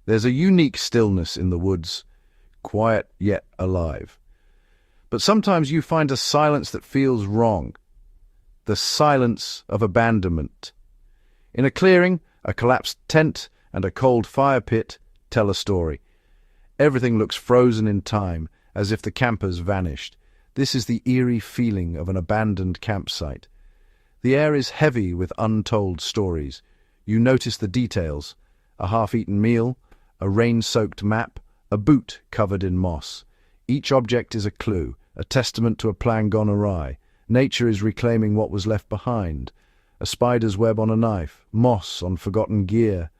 There's a unique stillness in the woods, quiet yet alive. But sometimes you find a silence that feels wrong, the silence of abandonment. In a clearing, a collapsed tent and a cold fire pit tell a story. Everything looks frozen in time, as if the campers vanished. This is the eerie feeling of an abandoned campsite. The air is heavy with untold stories. You notice the details: a half-eaten meal, a rain-soaked map, a boot covered in moss. Each object is a clue, a testament to a plan gone awry. Nature is reclaiming what was left behind. A spider's web on a knife, moss on forgotten gear.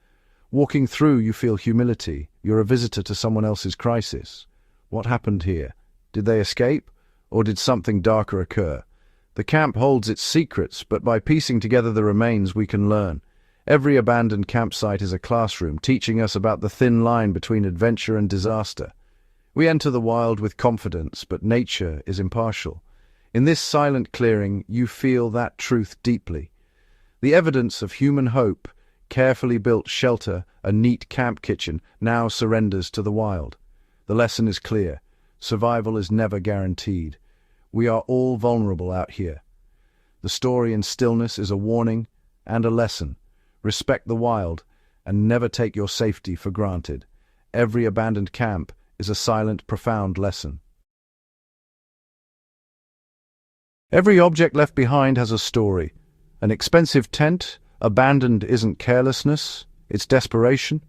Walking through, you feel humility. You're a visitor to someone else's crisis. What happened here? Did they escape? Or did something darker occur? The camp holds its secrets, but by piecing together the remains we can learn. Every abandoned campsite is a classroom, teaching us about the thin line between adventure and disaster. We enter the wild with confidence, but nature is impartial. In this silent clearing, you feel that truth deeply. The evidence of human hope, carefully built shelter, a neat camp kitchen, now surrenders to the wild. The lesson is clear. Survival is never guaranteed. We are all vulnerable out here. The story in stillness is a warning and a lesson. Respect the wild and never take your safety for granted. Every abandoned camp is a silent, profound lesson. Every object left behind has a story. An expensive tent, abandoned isn't carelessness, it's desperation.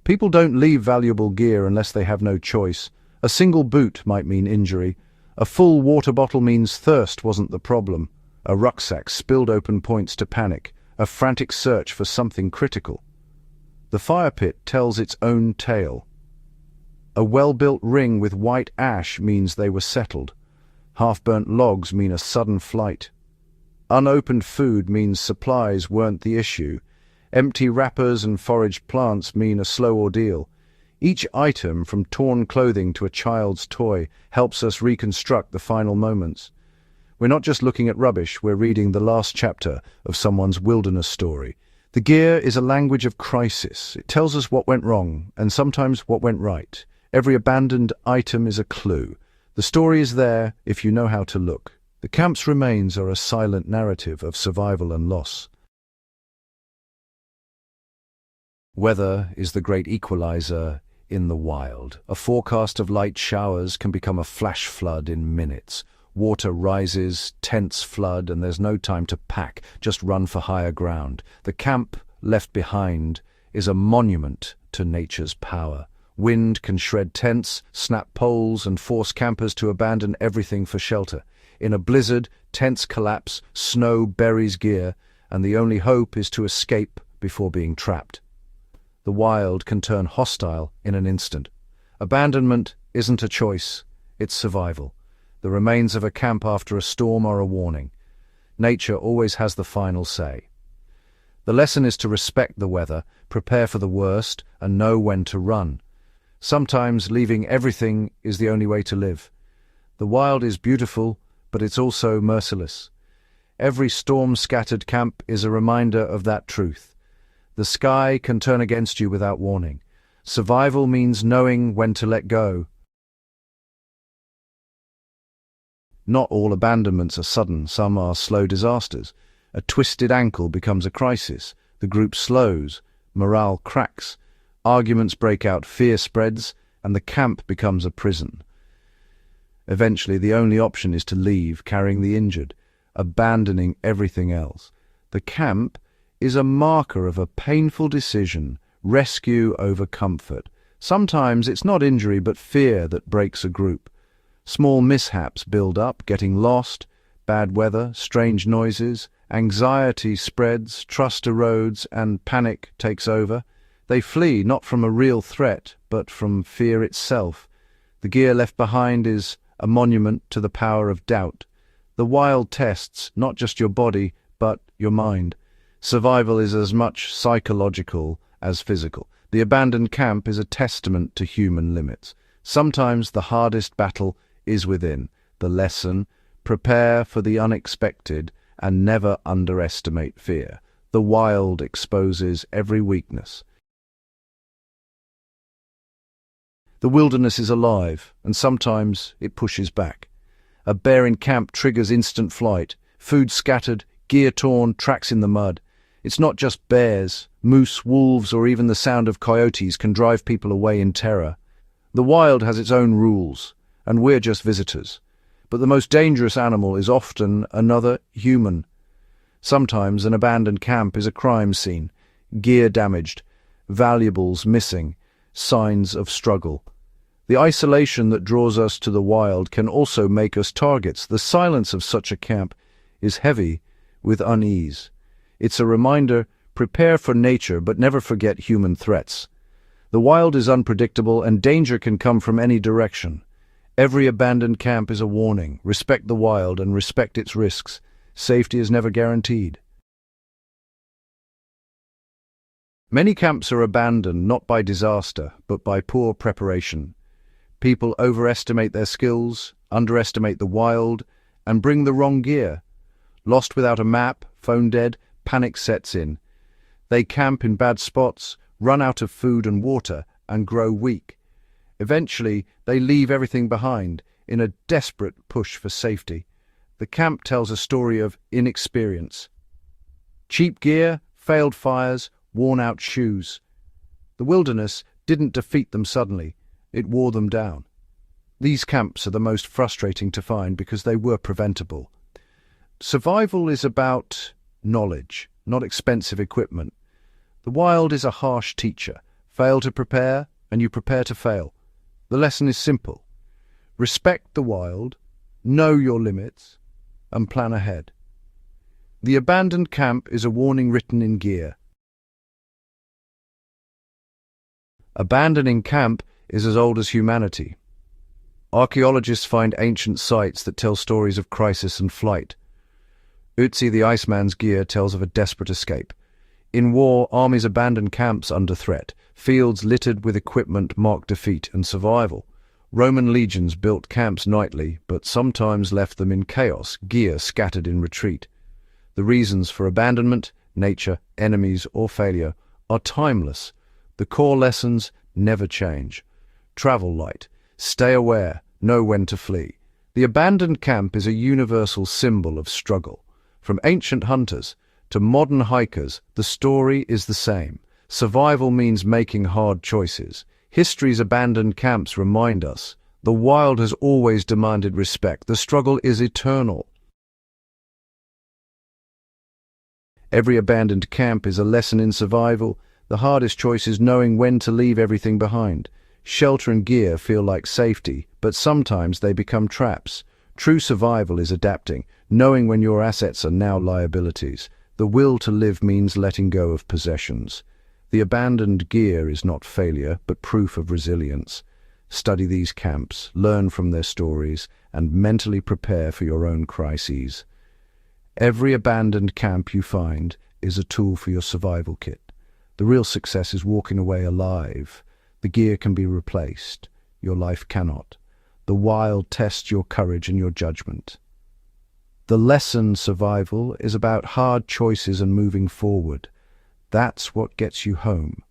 People don't leave valuable gear unless they have no choice. A single boot might mean injury. A full water bottle means thirst wasn't the problem. A rucksack spilled open points to panic, a frantic search for something critical. The fire pit tells its own tale. A well-built ring with white ash means they were settled. Half-burnt logs mean a sudden flight. Unopened food means supplies weren't the issue. Empty wrappers and foraged plants mean a slow ordeal. Each item, from torn clothing to a child's toy, helps us reconstruct the final moments. We're not just looking at rubbish, we're reading the last chapter of someone's wilderness story. The gear is a language of crisis. It tells us what went wrong, and sometimes what went right. Every abandoned item is a clue. The story is there if you know how to look. The camp's remains are a silent narrative of survival and loss. Weather is the great equalizer in the wild. A forecast of light showers can become a flash flood in minutes. Water rises, tents flood, and there's no time to pack, just run for higher ground. The camp left behind is a monument to nature's power. Wind can shred tents, snap poles, and force campers to abandon everything for shelter. In a blizzard, tents collapse, snow buries gear, and the only hope is to escape before being trapped. The wild can turn hostile in an instant. Abandonment isn't a choice, it's survival. The remains of a camp after a storm are a warning. Nature always has the final say. The lesson is to respect the weather, prepare for the worst, and know when to run. Sometimes leaving everything is the only way to live. The wild is beautiful, but it's also merciless. Every storm-scattered camp is a reminder of that truth. The sky can turn against you without warning. Survival means knowing when to let go. Not all abandonments are sudden, some are slow disasters. A twisted ankle becomes a crisis. The group slows, morale cracks, arguments break out, fear spreads, and the camp becomes a prison. Eventually, the only option is to leave, carrying the injured, abandoning everything else. The camp is a marker of a painful decision, rescue over comfort. Sometimes it's not injury but fear that breaks a group. Small mishaps build up, getting lost, bad weather, strange noises, anxiety spreads, trust erodes, and panic takes over. They flee not from a real threat, but from fear itself. The gear left behind is a monument to the power of doubt. The wild tests not just your body, but your mind. Survival is as much psychological as physical. The abandoned camp is a testament to human limits. Sometimes the hardest battle is within. The lesson: prepare for the unexpected and never underestimate fear. The wild exposes every weakness. The wilderness is alive, and sometimes it pushes back. A bear in camp triggers instant flight, food scattered, gear torn, tracks in the mud. It's not just bears. Moose, wolves, or even the sound of coyotes can drive people away in terror. The wild has its own rules, and we're just visitors. But the most dangerous animal is often another human. Sometimes an abandoned camp is a crime scene, gear damaged, valuables missing, signs of struggle. The isolation that draws us to the wild can also make us targets. The silence of such a camp is heavy with unease. It's a reminder: prepare for nature, but never forget human threats. The wild is unpredictable, and danger can come from any direction. Every abandoned camp is a warning. Respect the wild and respect its risks. Safety is never guaranteed. Many camps are abandoned not by disaster, but by poor preparation. People overestimate their skills, underestimate the wild, and bring the wrong gear. Lost without a map, phone dead, panic sets in. They camp in bad spots, run out of food and water, and grow weak. Eventually, they leave everything behind in a desperate push for safety. The camp tells a story of inexperience. Cheap gear, failed fires, worn-out shoes. The wilderness didn't defeat them suddenly. It wore them down. These camps are the most frustrating to find because they were preventable. Survival is about knowledge, not expensive equipment. The wild is a harsh teacher. Fail to prepare, and you prepare to fail. The lesson is simple. Respect the wild, know your limits, and plan ahead. The abandoned camp is a warning written in gear. Abandoning camp is as old as humanity. Archaeologists find ancient sites that tell stories of crisis and flight. Ötzi the Iceman's gear tells of a desperate escape. In war, armies abandon camps under threat. Fields littered with equipment mark defeat and survival. Roman legions built camps nightly, but sometimes left them in chaos, gear scattered in retreat. The reasons for abandonment, nature, enemies, or failure are timeless. The core lessons never change. Travel light. Stay aware. Know when to flee. The abandoned camp is a universal symbol of struggle. From ancient hunters to modern hikers, the story is the same. Survival means making hard choices. History's abandoned camps remind us the wild has always demanded respect. The struggle is eternal. Every abandoned camp is a lesson in survival. The hardest choice is knowing when to leave everything behind. Shelter and gear feel like safety, but sometimes they become traps. True survival is adapting, knowing when your assets are now liabilities. The will to live means letting go of possessions. The abandoned gear is not failure, but proof of resilience. Study these camps, learn from their stories, and mentally prepare for your own crises. Every abandoned camp you find is a tool for your survival kit. The real success is walking away alive. The gear can be replaced. Your life cannot. The wild tests your courage and your judgment. The lesson survival is about hard choices and moving forward. That's what gets you home.